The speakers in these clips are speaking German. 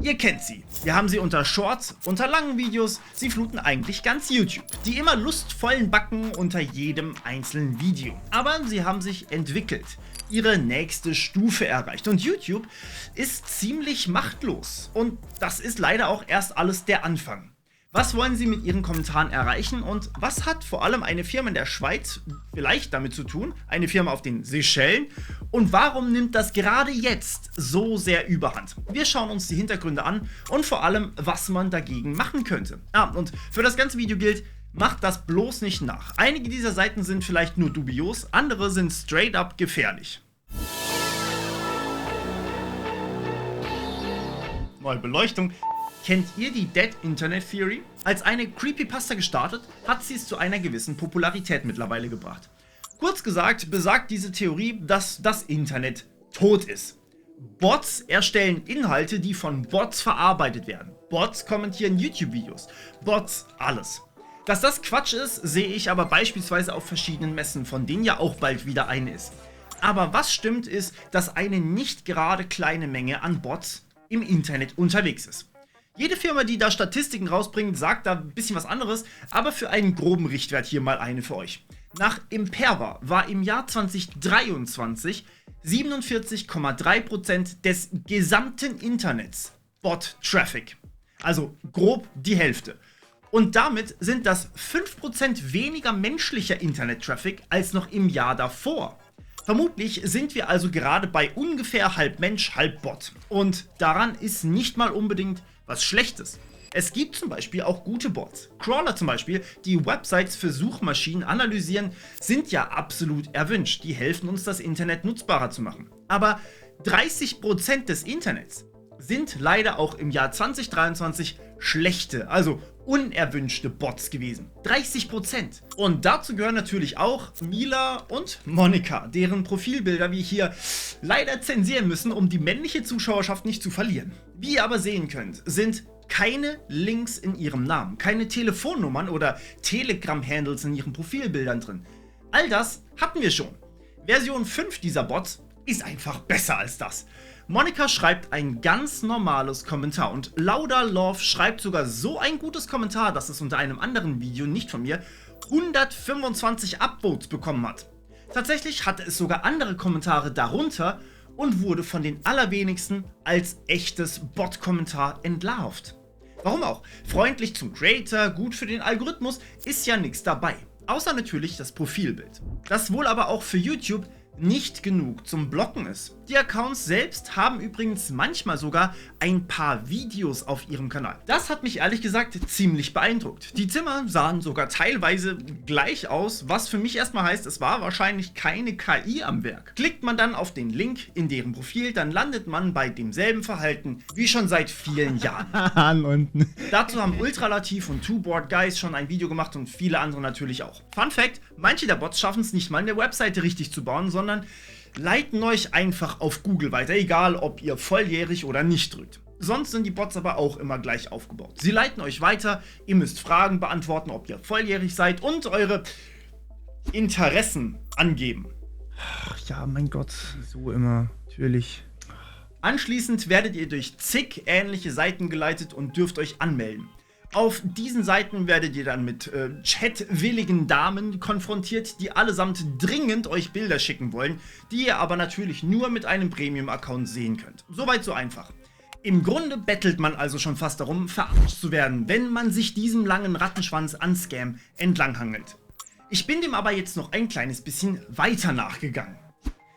Ihr kennt sie. Wir haben sie unter Shorts, unter langen Videos, sie fluten eigentlich ganz YouTube. Die immer lustvollen Backen unter jedem einzelnen Video. Aber sie haben sich entwickelt, ihre nächste Stufe erreicht und YouTube ist ziemlich machtlos. Und das ist leider auch erst alles der Anfang. Was wollen sie mit ihren Kommentaren erreichen und was hat vor allem eine Firma in der Schweiz vielleicht damit zu tun, eine Firma auf den Seychellen, und warum nimmt das gerade jetzt so sehr überhand? Wir schauen uns die Hintergründe an und vor allem, was man dagegen machen könnte. Und für das ganze Video gilt, macht das bloß nicht nach. Einige dieser Seiten sind vielleicht nur dubios, andere sind straight up gefährlich. Neue Beleuchtung. Kennt ihr die Dead Internet Theory? Als eine Creepypasta gestartet, hat sie es zu einer gewissen Popularität mittlerweile gebracht. Kurz gesagt besagt diese Theorie, dass das Internet tot ist. Bots erstellen Inhalte, die von Bots verarbeitet werden. Bots kommentieren YouTube-Videos. Bots alles. Dass das Quatsch ist, sehe ich aber beispielsweise auf verschiedenen Messen, von denen ja auch bald wieder eine ist. Aber was stimmt ist, dass eine nicht gerade kleine Menge an Bots im Internet unterwegs ist. Jede Firma, die da Statistiken rausbringt, sagt da ein bisschen was anderes, aber für einen groben Richtwert hier mal eine für euch. Nach Imperva war im Jahr 2023 47,3% des gesamten Internets Bot-Traffic. Also grob die Hälfte. Und damit sind das 5% weniger menschlicher Internet-Traffic als noch im Jahr davor. Vermutlich sind wir also gerade bei ungefähr halb Mensch, halb Bot. Und daran ist nicht mal unbedingt was Schlechtes. Es gibt zum Beispiel auch gute Bots. Crawler zum Beispiel, die Websites für Suchmaschinen analysieren, sind ja absolut erwünscht. Die helfen uns, das Internet nutzbarer zu machen. Aber 30% des Internets sind leider auch im Jahr 2023 schlechte, also unerwünschte Bots gewesen. 30%. Und dazu gehören natürlich auch Mila und Monika, deren Profilbilder wir hier leider zensieren müssen, um die männliche Zuschauerschaft nicht zu verlieren. Wie ihr aber sehen könnt, sind keine Links in ihrem Namen, keine Telefonnummern oder Telegram-Handles in ihren Profilbildern drin. All das hatten wir schon. Version 5 dieser Bots ist einfach besser als das. Monika schreibt ein ganz normales Kommentar und Lauda Love schreibt sogar so ein gutes Kommentar, dass es unter einem anderen Video, nicht von mir, 125 Upvotes bekommen hat. Tatsächlich hatte es sogar andere Kommentare darunter und wurde von den allerwenigsten als echtes Bot-Kommentar entlarvt. Warum auch? Freundlich zum Creator, gut für den Algorithmus, ist ja nichts dabei. Außer natürlich das Profilbild. Das wohl aber auch für YouTube nicht genug zum Blocken ist. Die Accounts selbst haben übrigens manchmal sogar ein paar Videos auf ihrem Kanal. Das hat mich ehrlich gesagt ziemlich beeindruckt. Die Zimmer sahen sogar teilweise gleich aus, was für mich erstmal heißt, es war wahrscheinlich keine KI am Werk. Klickt man dann auf den Link in deren Profil, dann landet man bei demselben Verhalten wie schon seit vielen Jahren. Unten. Dazu haben Ultralativ und Two Board Guys schon ein Video gemacht und viele andere natürlich auch. Fun Fact: Manche der Bots schaffen es nicht mal, eine Webseite richtig zu bauen, sondern leiten euch einfach auf Google weiter, egal ob ihr volljährig oder nicht drückt. Sonst sind die Bots aber auch immer gleich aufgebaut. Sie leiten euch weiter, ihr müsst Fragen beantworten, ob ihr volljährig seid und eure Interessen angeben. Ach ja, mein Gott, so immer, natürlich. Anschließend werdet ihr durch zig ähnliche Seiten geleitet und dürft euch anmelden. Auf diesen Seiten werdet ihr dann mit chatwilligen Damen konfrontiert, die allesamt dringend euch Bilder schicken wollen, die ihr aber natürlich nur mit einem Premium-Account sehen könnt. Soweit so einfach. Im Grunde bettelt man also schon fast darum, verarscht zu werden, wenn man sich diesem langen Rattenschwanz an Scam entlanghangelt. Ich bin dem aber jetzt noch ein kleines bisschen weiter nachgegangen.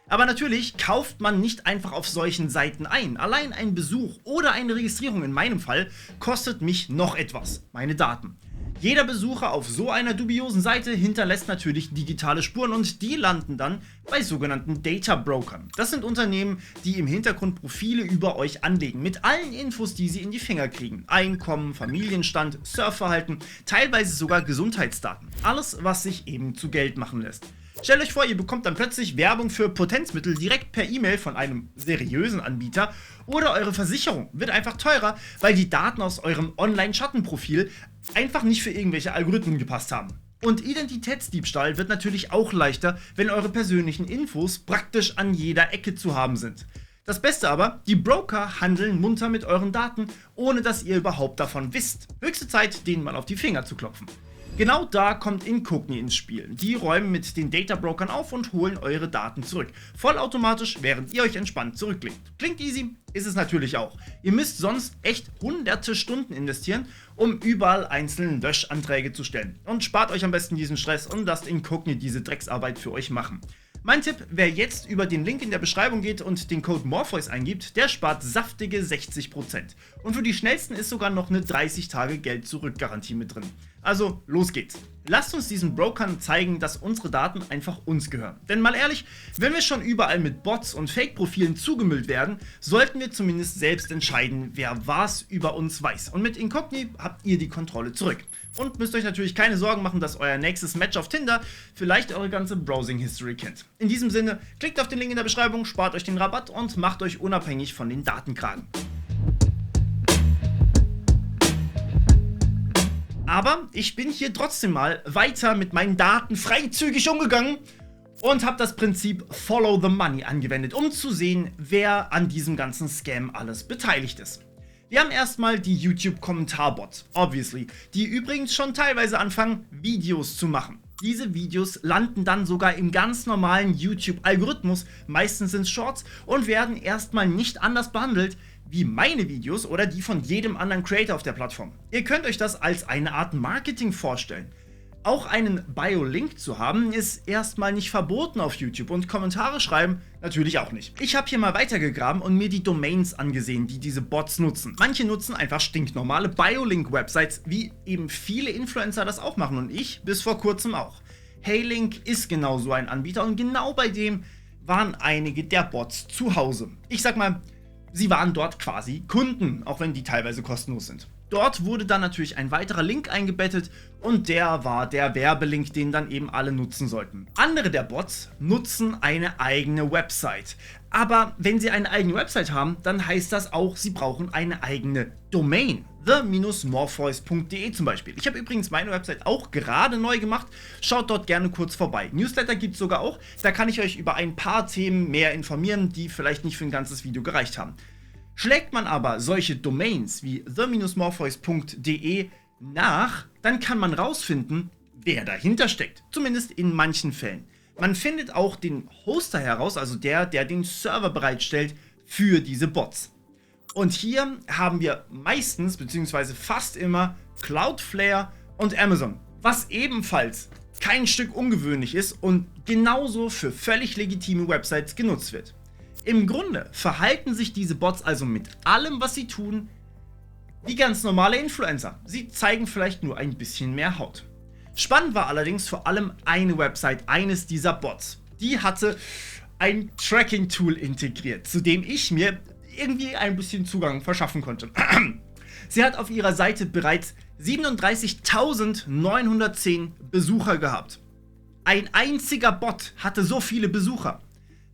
Aber natürlich kauft man nicht einfach auf solchen Seiten ein. Allein ein Besuch oder eine Registrierung in meinem Fall kostet mich noch etwas, meine Daten. Jeder Besucher auf so einer dubiosen Seite hinterlässt natürlich digitale Spuren und die landen dann bei sogenannten Data Brokern. Das sind Unternehmen, die im Hintergrund Profile über euch anlegen, mit allen Infos, die sie in die Finger kriegen. Einkommen, Familienstand, Surfverhalten, teilweise sogar Gesundheitsdaten. Alles, was sich eben zu Geld machen lässt. Stellt euch vor, ihr bekommt dann plötzlich Werbung für Potenzmittel direkt per E-Mail von einem seriösen Anbieter oder eure Versicherung wird einfach teurer, weil die Daten aus eurem Online-Schattenprofil einfach nicht für irgendwelche Algorithmen gepasst haben. Und Identitätsdiebstahl wird natürlich auch leichter, wenn eure persönlichen Infos praktisch an jeder Ecke zu haben sind. Das Beste aber, die Broker handeln munter mit euren Daten, ohne dass ihr überhaupt davon wisst. Höchste Zeit, denen mal auf die Finger zu klopfen. Genau da kommt Incogni ins Spiel. Die räumen mit den Data-Brokern auf und holen eure Daten zurück. Vollautomatisch, während ihr euch entspannt zurücklegt. Klingt easy, ist es natürlich auch. Ihr müsst sonst echt hunderte Stunden investieren, um überall einzelne Löschanträge zu stellen. Und spart euch am besten diesen Stress und lasst Incogni diese Drecksarbeit für euch machen. Mein Tipp, wer jetzt über den Link in der Beschreibung geht und den Code Morpheus eingibt, der spart saftige 60%. Und für die schnellsten ist sogar noch eine 30-Tage-Geld-Zurück-Garantie mit drin. Also, los geht's. Lasst uns diesen Brokern zeigen, dass unsere Daten einfach uns gehören. Denn mal ehrlich, wenn wir schon überall mit Bots und Fake-Profilen zugemüllt werden, sollten wir zumindest selbst entscheiden, wer was über uns weiß. Und mit Incogni habt ihr die Kontrolle zurück. Und müsst euch natürlich keine Sorgen machen, dass euer nächstes Match auf Tinder vielleicht eure ganze Browsing-History kennt. In diesem Sinne, klickt auf den Link in der Beschreibung, spart euch den Rabatt und macht euch unabhängig von den Datenkragen. Aber ich bin hier trotzdem mal weiter mit meinen Daten freizügig umgegangen und habe das Prinzip Follow the Money angewendet, um zu sehen, wer an diesem ganzen Scam alles beteiligt ist. Wir haben erstmal die YouTube-Kommentarbots, obviously, die übrigens schon teilweise anfangen, Videos zu machen. Diese Videos landen dann sogar im ganz normalen YouTube-Algorithmus, meistens sind Shorts, und werden erstmal nicht anders behandelt wie meine Videos oder die von jedem anderen Creator auf der Plattform. Ihr könnt euch das als eine Art Marketing vorstellen. Auch einen Bio-Link zu haben, ist erstmal nicht verboten auf YouTube und Kommentare schreiben natürlich auch nicht. Ich habe hier mal weitergegraben und mir die Domains angesehen, die diese Bots nutzen. Manche nutzen einfach stinknormale Bio-Link-Websites, wie eben viele Influencer das auch machen und ich bis vor kurzem auch. Heylink ist genau so ein Anbieter und genau bei dem waren einige der Bots zu Hause. Ich sag mal, sie waren dort quasi Kunden, auch wenn die teilweise kostenlos sind. Dort wurde dann natürlich ein weiterer Link eingebettet und der war der Werbelink, den dann eben alle nutzen sollten. Andere der Bots nutzen eine eigene Website. Aber wenn sie eine eigene Website haben, dann heißt das auch, sie brauchen eine eigene Domain. the-morpheus.de zum Beispiel. Ich habe übrigens meine Website auch gerade neu gemacht. Schaut dort gerne kurz vorbei. Newsletter gibt es sogar auch. Da kann ich euch über ein paar Themen mehr informieren, die vielleicht nicht für ein ganzes Video gereicht haben. Schlägt man aber solche Domains wie the-morpheus.de nach, dann kann man rausfinden, wer dahinter steckt. Zumindest in manchen Fällen. Man findet auch den Hoster heraus, also der den Server bereitstellt für diese Bots. Und hier haben wir meistens, beziehungsweise fast immer, Cloudflare und Amazon, was ebenfalls kein Stück ungewöhnlich ist und genauso für völlig legitime Websites genutzt wird. Im Grunde verhalten sich diese Bots also mit allem, was sie tun, wie ganz normale Influencer. Sie zeigen vielleicht nur ein bisschen mehr Haut. Spannend war allerdings vor allem eine Website eines dieser Bots. Die hatte ein Tracking-Tool integriert, zu dem ich mir irgendwie ein bisschen Zugang verschaffen konnte. Sie hat auf ihrer Seite bereits 37.910 Besucher gehabt. Ein einziger Bot hatte so viele Besucher.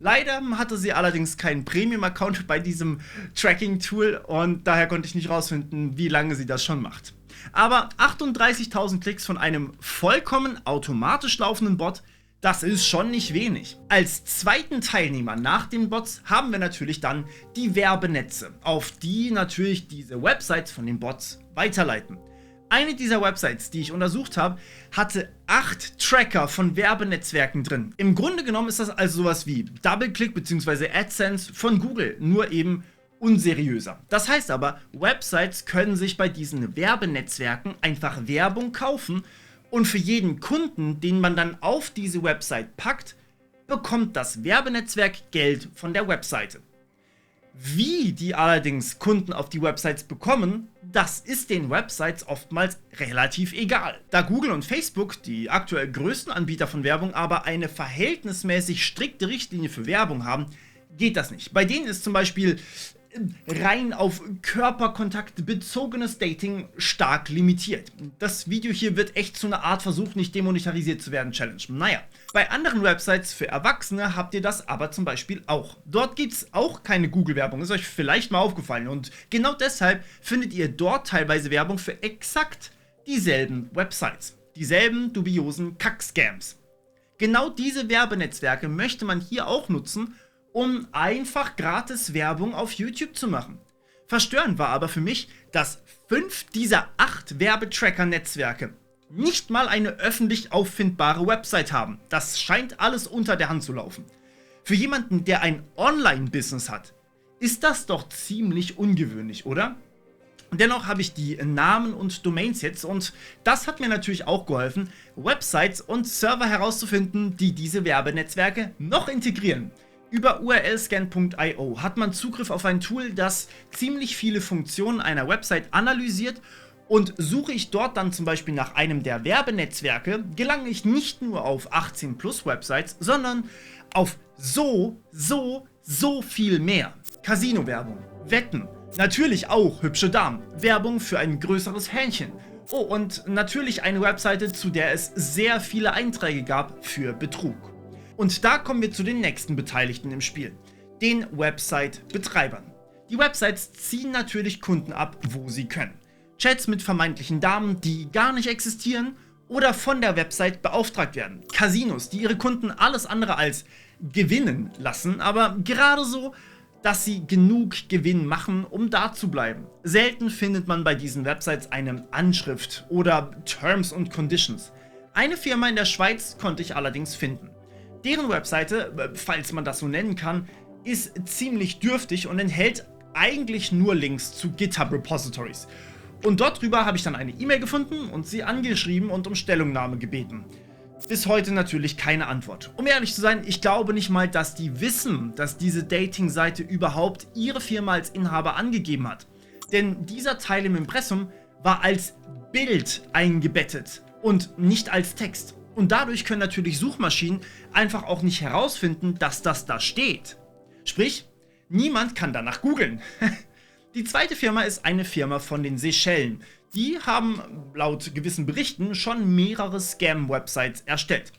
Leider hatte sie allerdings keinen Premium-Account bei diesem Tracking-Tool und daher konnte ich nicht rausfinden, wie lange sie das schon macht. Aber 38.000 Klicks von einem vollkommen automatisch laufenden Bot, das ist schon nicht wenig. Als zweiten Teilnehmer nach den Bots haben wir natürlich dann die Werbenetze, auf die natürlich diese Websites von den Bots weiterleiten. Eine dieser Websites, die ich untersucht habe, hatte 8 Tracker von Werbenetzwerken drin. Im Grunde genommen ist das also sowas wie DoubleClick bzw. AdSense von Google, nur eben unseriöser. Das heißt aber, Websites können sich bei diesen Werbenetzwerken einfach Werbung kaufen und für jeden Kunden, den man dann auf diese Website packt, bekommt das Werbenetzwerk Geld von der Webseite. Wie die allerdings Kunden auf die Websites bekommen, das ist den Websites oftmals relativ egal. Da Google und Facebook, die aktuell größten Anbieter von Werbung, aber eine verhältnismäßig strikte Richtlinie für Werbung haben, geht das nicht. Bei denen ist zum Beispiel rein auf Körperkontakt bezogenes Dating stark limitiert. Das Video hier wird echt zu einer Art Versuch, nicht demonetarisiert zu werden, Challenge. Naja, bei anderen Websites für Erwachsene habt ihr das aber zum Beispiel auch. Dort gibt es auch keine Google-Werbung, ist euch vielleicht mal aufgefallen. Und genau deshalb findet ihr dort teilweise Werbung für exakt dieselben Websites. Dieselben dubiosen Kack-Scams. Genau diese Werbenetzwerke möchte man hier auch nutzen, um einfach gratis Werbung auf YouTube zu machen. Verstörend war aber für mich, dass 5 dieser 8 Werbetracker-Netzwerke nicht mal eine öffentlich auffindbare Website haben. Das scheint alles unter der Hand zu laufen. Für jemanden, der ein Online-Business hat, ist das doch ziemlich ungewöhnlich, oder? Dennoch habe ich die Namen und Domains jetzt und das hat mir natürlich auch geholfen, Websites und Server herauszufinden, die diese Werbenetzwerke noch integrieren. Über urlscan.io hat man Zugriff auf ein Tool, das ziemlich viele Funktionen einer Website analysiert, und suche ich dort dann zum Beispiel nach einem der Werbenetzwerke, gelange ich nicht nur auf 18+ Websites, sondern auf so viel mehr. Casino-Werbung, Wetten, natürlich auch hübsche Damen, Werbung für ein größeres Hähnchen. Oh, und natürlich eine Webseite, zu der es sehr viele Einträge gab für Betrug. Und da kommen wir zu den nächsten Beteiligten im Spiel, den Website-Betreibern. Die Websites ziehen natürlich Kunden ab, wo sie können. Chats mit vermeintlichen Damen, die gar nicht existieren oder von der Website beauftragt werden. Casinos, die ihre Kunden alles andere als gewinnen lassen, aber gerade so, dass sie genug Gewinn machen, um da zu bleiben. Selten findet man bei diesen Websites eine Anschrift oder Terms and Conditions. Eine Firma in der Schweiz konnte ich allerdings finden. Deren Webseite, falls man das so nennen kann, ist ziemlich dürftig und enthält eigentlich nur Links zu GitHub-Repositories. Und dort drüber habe ich dann eine E-Mail gefunden und sie angeschrieben und um Stellungnahme gebeten. Bis heute natürlich keine Antwort. Um ehrlich zu sein, ich glaube nicht mal, dass die wissen, dass diese Dating-Seite überhaupt ihre Firma als Inhaber angegeben hat. Denn dieser Teil im Impressum war als Bild eingebettet und nicht als Text. Und dadurch können natürlich Suchmaschinen einfach auch nicht herausfinden, dass das da steht. Sprich, niemand kann danach googeln. Die zweite Firma ist eine Firma von den Seychellen. Die haben laut gewissen Berichten schon mehrere Scam-Websites erstellt.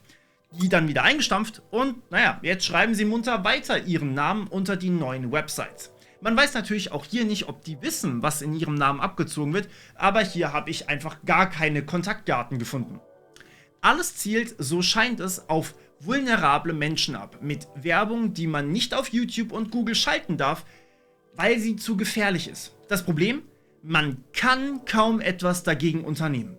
Die dann wieder eingestampft und naja, jetzt schreiben sie munter weiter ihren Namen unter die neuen Websites. Man weiß natürlich auch hier nicht, ob die wissen, was in ihrem Namen abgezogen wird, aber hier habe ich einfach gar keine Kontaktdaten gefunden. Alles zielt, so scheint es, auf vulnerable Menschen ab, mit Werbung, die man nicht auf YouTube und Google schalten darf, weil sie zu gefährlich ist. Das Problem? Man kann kaum etwas dagegen unternehmen.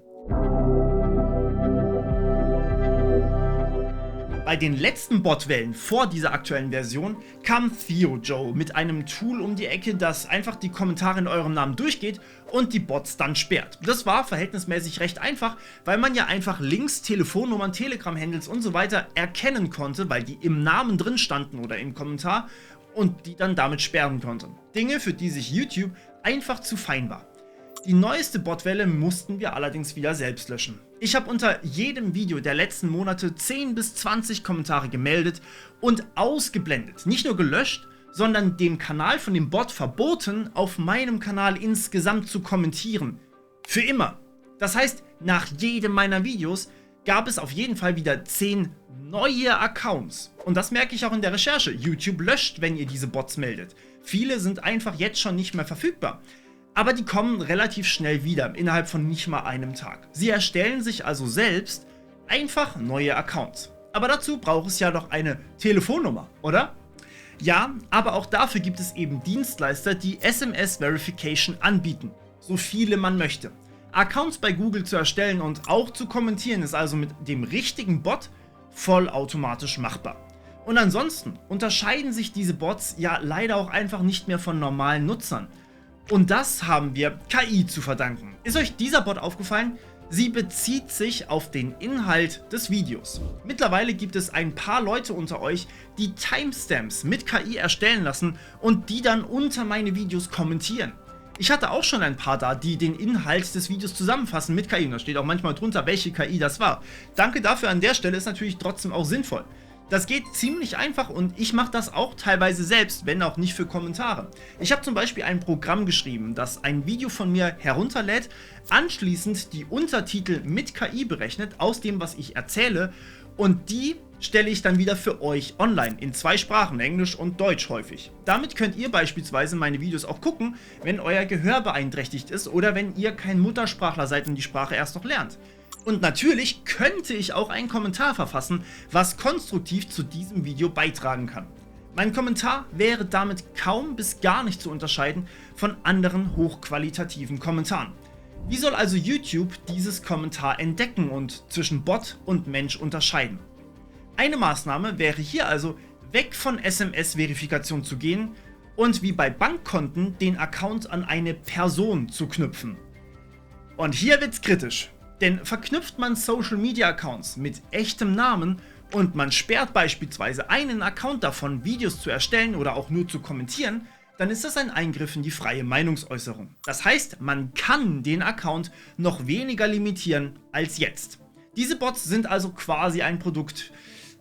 Bei den letzten Botwellen vor dieser aktuellen Version kam TheoJoe mit einem Tool um die Ecke, das einfach die Kommentare in eurem Namen durchgeht und die Bots dann sperrt. Das war verhältnismäßig recht einfach, weil man ja einfach Links, Telefonnummern, Telegram-Handles und so weiter erkennen konnte, weil die im Namen drin standen oder im Kommentar, und die dann damit sperren konnte. Dinge, für die sich YouTube einfach zu fein war. Die neueste Botwelle mussten wir allerdings wieder selbst löschen. Ich habe unter jedem Video der letzten Monate 10 bis 20 Kommentare gemeldet und ausgeblendet. Nicht nur gelöscht, sondern dem Kanal von dem Bot verboten, auf meinem Kanal insgesamt zu kommentieren. Für immer. Das heißt, nach jedem meiner Videos gab es auf jeden Fall wieder 10 neue Accounts. Und das merke ich auch in der Recherche. YouTube löscht, wenn ihr diese Bots meldet. Viele sind einfach jetzt schon nicht mehr verfügbar. Aber die kommen relativ schnell wieder, innerhalb von nicht mal einem Tag. Sie erstellen sich also selbst einfach neue Accounts. Aber dazu braucht es ja doch eine Telefonnummer, oder? Ja, aber auch dafür gibt es eben Dienstleister, die SMS-Verification anbieten. So viele man möchte. Accounts bei Google zu erstellen und auch zu kommentieren ist also mit dem richtigen Bot vollautomatisch machbar. Und ansonsten unterscheiden sich diese Bots ja leider auch einfach nicht mehr von normalen Nutzern. Und das haben wir KI zu verdanken. Ist euch dieser Bot aufgefallen? Sie bezieht sich auf den Inhalt des Videos. Mittlerweile gibt es ein paar Leute unter euch, die Timestamps mit KI erstellen lassen und die dann unter meine Videos kommentieren. Ich hatte auch schon ein paar da, die den Inhalt des Videos zusammenfassen mit KI. Und da steht auch manchmal drunter, welche KI das war. Danke dafür an der Stelle, ist natürlich trotzdem auch sinnvoll. Das geht ziemlich einfach und ich mache das auch teilweise selbst, wenn auch nicht für Kommentare. Ich habe zum Beispiel ein Programm geschrieben, das ein Video von mir herunterlädt, anschließend die Untertitel mit KI berechnet, aus dem, was ich erzähle, und die stelle ich dann wieder für euch online in 2 Sprachen, Englisch und Deutsch häufig. Damit könnt ihr beispielsweise meine Videos auch gucken, wenn euer Gehör beeinträchtigt ist oder wenn ihr kein Muttersprachler seid und die Sprache erst noch lernt. Und natürlich könnte ich auch einen Kommentar verfassen, was konstruktiv zu diesem Video beitragen kann. Mein Kommentar wäre damit kaum bis gar nicht zu unterscheiden von anderen hochqualitativen Kommentaren. Wie soll also YouTube dieses Kommentar entdecken und zwischen Bot und Mensch unterscheiden? Eine Maßnahme wäre hier also, weg von SMS-Verifikation zu gehen und wie bei Bankkonten den Account an eine Person zu knüpfen. Und hier wird's kritisch, denn verknüpft man Social-Media-Accounts mit echtem Namen und man sperrt beispielsweise einen Account davon, Videos zu erstellen oder auch nur zu kommentieren, dann ist das ein Eingriff in die freie Meinungsäußerung. Das heißt, man kann den Account noch weniger limitieren als jetzt. Diese Bots sind also quasi ein Produkt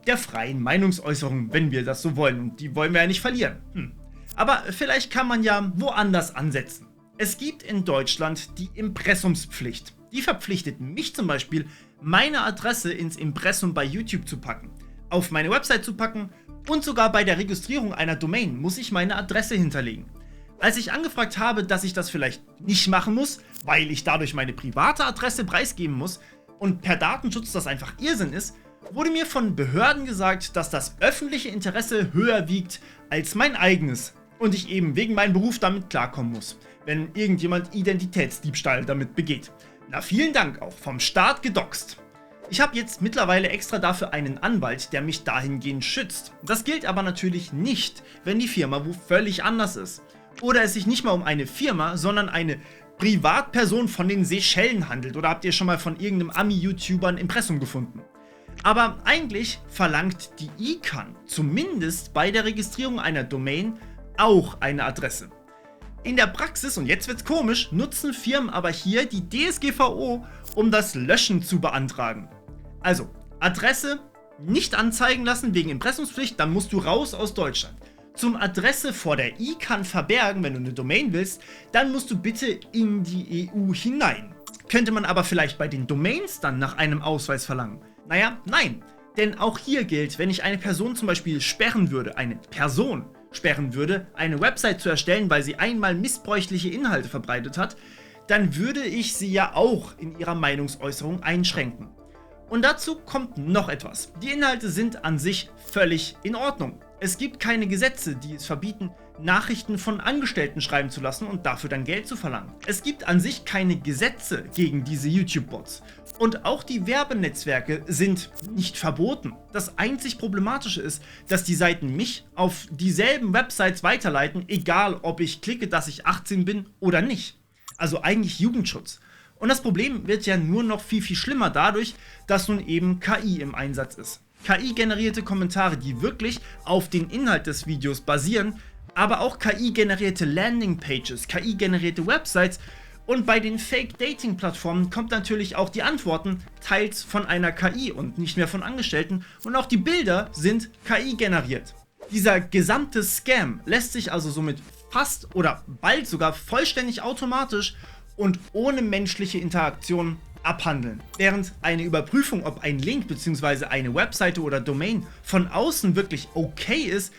der freien Meinungsäußerung, wenn wir das so wollen, und die wollen wir ja nicht verlieren. Aber vielleicht kann man ja woanders ansetzen. Es gibt in Deutschland die Impressumspflicht. Die verpflichtet mich zum Beispiel, meine Adresse ins Impressum bei YouTube zu packen, auf meine Website zu packen und sogar bei der Registrierung einer Domain muss ich meine Adresse hinterlegen. Als ich angefragt habe, dass ich das vielleicht nicht machen muss, weil ich dadurch meine private Adresse preisgeben muss und per Datenschutz das einfach Irrsinn ist, wurde mir von Behörden gesagt, dass das öffentliche Interesse höher wiegt als mein eigenes und ich eben wegen meinem Beruf damit klarkommen muss, wenn irgendjemand Identitätsdiebstahl damit begeht. Na, vielen Dank auch, vom Staat gedoxt. Ich habe jetzt mittlerweile extra dafür einen Anwalt, der mich dahingehend schützt. Das gilt aber natürlich nicht, wenn die Firma wo völlig anders ist. Oder es sich nicht mal um eine Firma, sondern eine Privatperson von den Seychellen handelt. Oder habt ihr schon mal von irgendeinem Ami-YouTuber ein Impressum gefunden? Aber eigentlich verlangt die ICANN zumindest bei der Registrierung einer Domain auch eine Adresse. In der Praxis, und jetzt wird's komisch, nutzen Firmen aber hier die DSGVO, um das Löschen zu beantragen. Also, Adresse nicht anzeigen lassen wegen Impressumspflicht, dann musst du raus aus Deutschland. Zum Adresse vor der ICANN verbergen, wenn du eine Domain willst, dann musst du bitte in die EU hinein. Könnte man aber vielleicht bei den Domains dann nach einem Ausweis verlangen? Naja, nein. Denn auch hier gilt, wenn ich eine Person zum Beispiel sperren würde, eine Website zu erstellen, weil sie einmal missbräuchliche Inhalte verbreitet hat, dann würde ich sie ja auch in ihrer Meinungsäußerung einschränken. Und dazu kommt noch etwas. Die Inhalte sind an sich völlig in Ordnung. Es gibt keine Gesetze, die es verbieten, Nachrichten von Angestellten schreiben zu lassen und dafür dann Geld zu verlangen. Es gibt an sich keine Gesetze gegen diese YouTube-Bots. Und auch die Werbenetzwerke sind nicht verboten. Das einzig Problematische ist, dass die Seiten mich auf dieselben Websites weiterleiten, egal ob ich klicke, dass ich 18 bin oder nicht. Also eigentlich Jugendschutz. Und das Problem wird ja nur noch viel schlimmer dadurch, dass nun eben KI im Einsatz ist. KI-generierte Kommentare, die wirklich auf den Inhalt des Videos basieren, aber auch KI-generierte Landingpages, KI-generierte Websites. Und bei den Fake-Dating-Plattformen kommt natürlich auch die Antworten teils von einer KI und nicht mehr von Angestellten und auch die Bilder sind KI-generiert. Dieser gesamte Scam lässt sich also somit fast oder bald sogar vollständig automatisch und ohne menschliche Interaktion abhandeln. Während eine Überprüfung, ob ein Link bzw. eine Webseite oder Domain von außen wirklich okay ist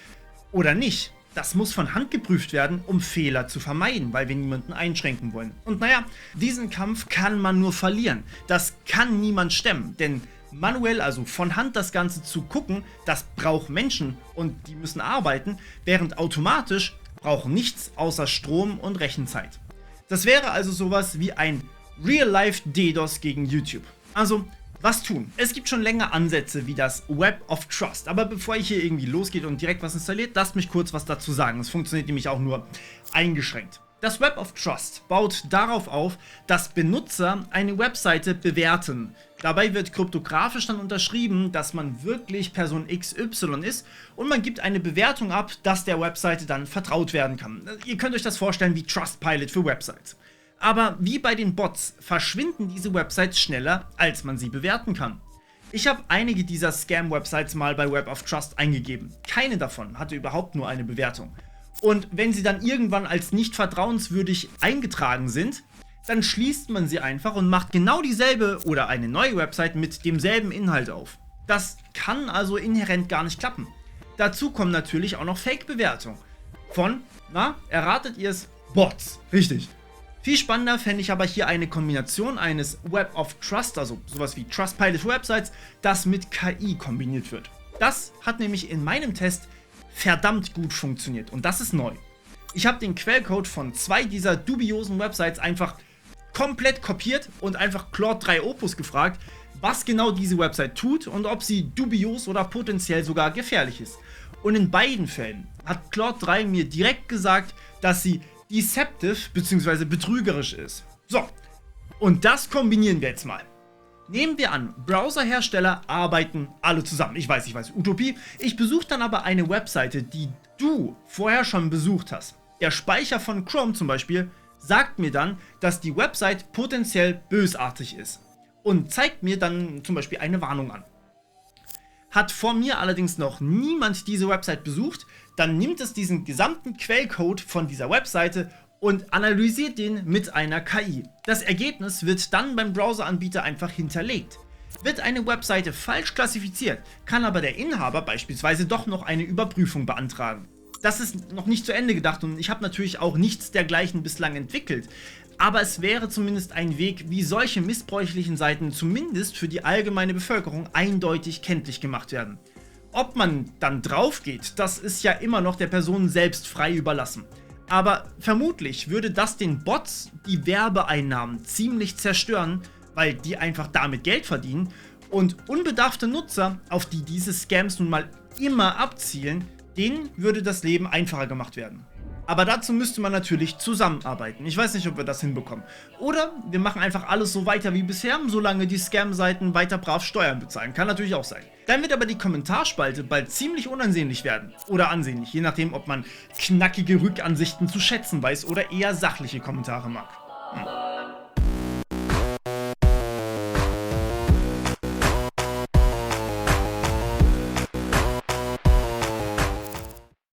oder nicht, das muss von Hand geprüft werden, um Fehler zu vermeiden, weil wir niemanden einschränken wollen. Und naja, diesen Kampf kann man nur verlieren. Das kann niemand stemmen, denn manuell, also von Hand das Ganze zu gucken, das braucht Menschen und die müssen arbeiten, während automatisch braucht nichts außer Strom und Rechenzeit. Das wäre also sowas wie ein Real-Life DDoS gegen YouTube. Also, was tun? Es gibt schon länger Ansätze wie das Web of Trust, aber bevor ich hier irgendwie losgeht und direkt was installiert, lasst mich kurz was dazu sagen. Es funktioniert nämlich auch nur eingeschränkt. Das Web of Trust baut darauf auf, dass Benutzer eine Webseite bewerten. Dabei wird kryptografisch dann unterschrieben, dass man wirklich Person XY ist und man gibt eine Bewertung ab, dass der Webseite dann vertraut werden kann. Ihr könnt euch das vorstellen wie Trustpilot für Websites. Aber wie bei den Bots verschwinden diese Websites schneller, als man sie bewerten kann. Ich habe einige dieser Scam-Websites mal bei Web of Trust eingegeben. Keine davon hatte überhaupt nur eine Bewertung. Und wenn sie dann irgendwann als nicht vertrauenswürdig eingetragen sind, dann schließt man sie einfach und macht genau dieselbe oder eine neue Website mit demselben Inhalt auf. Das kann also inhärent gar nicht klappen. Dazu kommen natürlich auch noch Fake-Bewertungen von, erratet ihr es, Bots. Richtig. Viel spannender fände ich aber hier eine Kombination eines Web of Trust, also sowas wie Trustpilot für Websites, das mit KI kombiniert wird. Das hat nämlich in meinem Test verdammt gut funktioniert und das ist neu. Ich habe den Quellcode von 2 dieser dubiosen Websites einfach komplett kopiert und einfach Claude 3 Opus gefragt, was genau diese Website tut und ob sie dubios oder potenziell sogar gefährlich ist. Und in beiden Fällen hat Claude 3 mir direkt gesagt, dass sie deceptive bzw. betrügerisch ist. So, und das kombinieren wir jetzt mal. Nehmen wir an, Browserhersteller arbeiten alle zusammen. Ich weiß, Utopie. Ich besuche dann aber eine Webseite, die du vorher schon besucht hast. Der Speicher von Chrome zum Beispiel sagt mir dann, dass die Website potenziell bösartig ist und zeigt mir dann zum Beispiel eine Warnung an. Hat vor mir allerdings noch niemand diese Website besucht, dann nimmt es diesen gesamten Quellcode von dieser Webseite und analysiert den mit einer KI. Das Ergebnis wird dann beim Browseranbieter einfach hinterlegt. Wird eine Webseite falsch klassifiziert, kann aber der Inhaber beispielsweise doch noch eine Überprüfung beantragen. Das ist noch nicht zu Ende gedacht und ich habe natürlich auch nichts dergleichen bislang entwickelt. Aber es wäre zumindest ein Weg, wie solche missbräuchlichen Seiten zumindest für die allgemeine Bevölkerung eindeutig kenntlich gemacht werden. Ob man dann drauf geht, das ist ja immer noch der Person selbst frei überlassen. Aber vermutlich würde das den Bots die Werbeeinnahmen ziemlich zerstören, weil die einfach damit Geld verdienen und unbedarfte Nutzer, auf die diese Scams nun mal immer abzielen, denen würde das Leben einfacher gemacht werden. Aber dazu müsste man natürlich zusammenarbeiten. Ich weiß nicht, ob wir das hinbekommen. Oder wir machen einfach alles so weiter wie bisher, solange die Scam-Seiten weiter brav Steuern bezahlen. Kann natürlich auch sein. Dann wird aber die Kommentarspalte bald ziemlich unansehnlich werden. Oder ansehnlich, je nachdem, ob man knackige Rückansichten zu schätzen weiß oder eher sachliche Kommentare mag.